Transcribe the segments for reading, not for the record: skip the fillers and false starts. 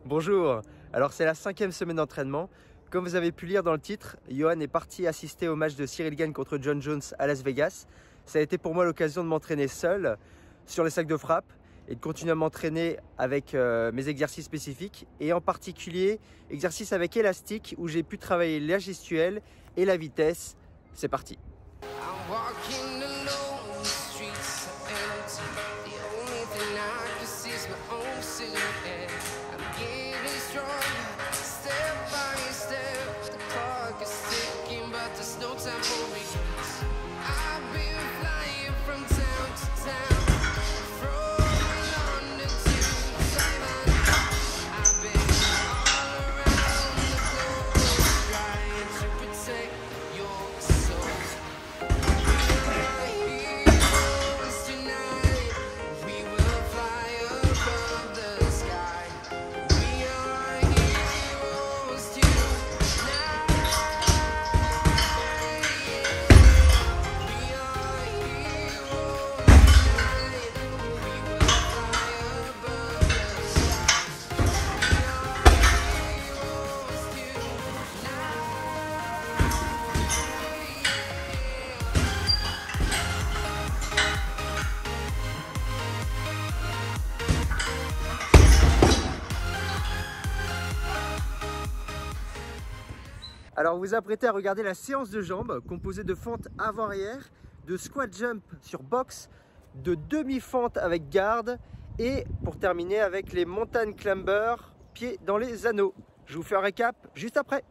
Bonjour, alors c'est la 5e semaine d'entraînement. Comme vous avez pu lire dans le titre, Johan est parti assister au match de Cyril Gane contre John Jones à Las Vegas. Ça a été pour moi l'occasion de m'entraîner seul sur les sacs de frappe et de continuer à m'entraîner avec mes exercices spécifiques et en particulier exercices avec élastique où j'ai pu travailler la gestuelle et la vitesse. C'est parti. Alors vous vous apprêtez à regarder la séance de jambes composée de fentes avant-arrière, de squat jump sur box, de demi-fente avec garde et pour terminer avec les mountain climber, pieds dans les anneaux. Je vous fais un récap juste après.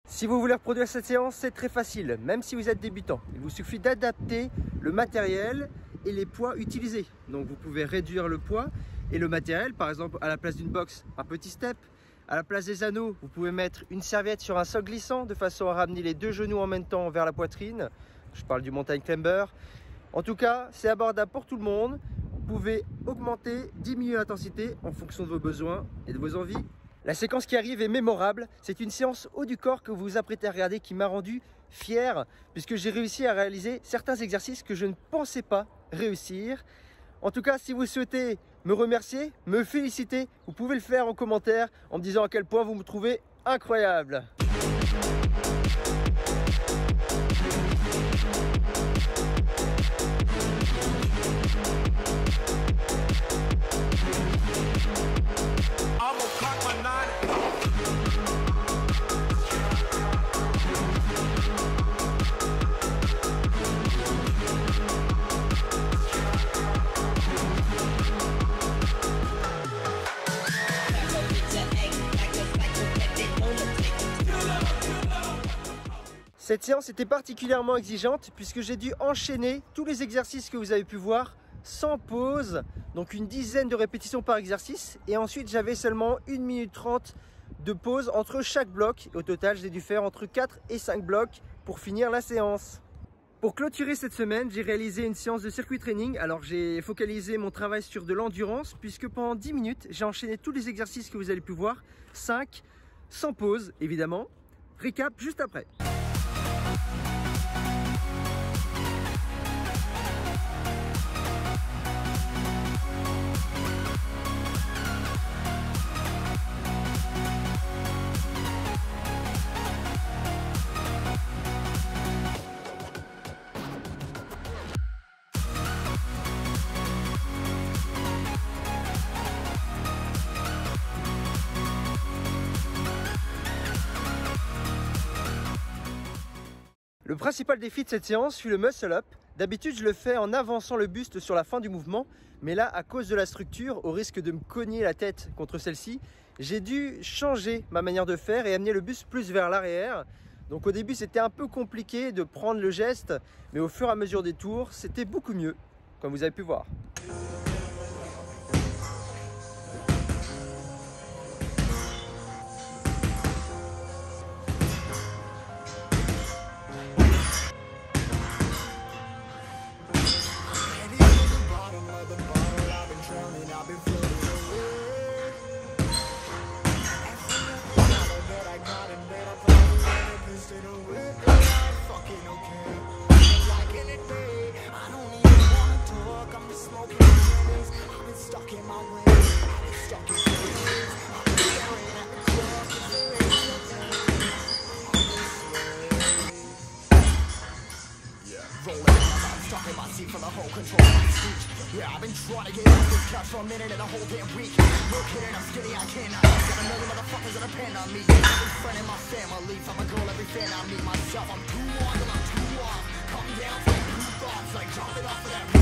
Si vous voulez reproduire cette séance, c'est très facile, même si vous êtes débutant. Il vous suffit d'adapter le matériel et les poids utilisés. Donc vous pouvez réduire le poids et le matériel, par exemple à la place d'une box, un petit step. À la place des anneaux, vous pouvez mettre une serviette sur un sol glissant de façon à ramener les deux genoux en même temps vers la poitrine. Je parle du mountain climber. En tout cas, c'est abordable pour tout le monde. Vous pouvez augmenter, diminuer l'intensité en fonction de vos besoins et de vos envies. La séquence qui arrive est mémorable, c'est une séance haut du corps que vous vous apprêtez à regarder qui m'a rendu fier puisque j'ai réussi à réaliser certains exercices que je ne pensais pas réussir. En tout cas, si vous souhaitez me remercier, me féliciter, vous pouvez le faire en commentaire en me disant à quel point vous me trouvez incroyable. Cette séance était particulièrement exigeante puisque j'ai dû enchaîner tous les exercices que vous avez pu voir sans pause, donc une dizaine de répétitions par exercice et ensuite j'avais seulement 1 minute 30 de pause entre chaque bloc. Au total, j'ai dû faire entre 4 et 5 blocs pour finir la séance. Pour clôturer cette semaine, j'ai réalisé une séance de circuit training. Alors j'ai focalisé mon travail sur de l'endurance puisque pendant 10 minutes, j'ai enchaîné tous les exercices que vous avez pu voir, 5, sans pause évidemment. Récap juste après. Le principal défi de cette séance fut le muscle up. D'habitude, je le fais en avançant le buste sur la fin du mouvement, mais là, à cause de la structure, au risque de me cogner la tête contre celle-ci, j'ai dû changer ma manière de faire et amener le buste plus vers l'arrière. Donc au début, c'était un peu compliqué de prendre le geste, mais au fur et à mesure des tours, c'était beaucoup mieux, comme vous avez pu voir. the whole control of my speech. Yeah, I've been trying to get off this couch for a minute and a whole damn week. Look at it, I'm skinny, I cannot. Got a million motherfuckers that depend on me. Every friend in my family, I'm a girl, every fan I meet myself. I'm too on till I'm too off. Come down from blue thoughts, like jumping off of that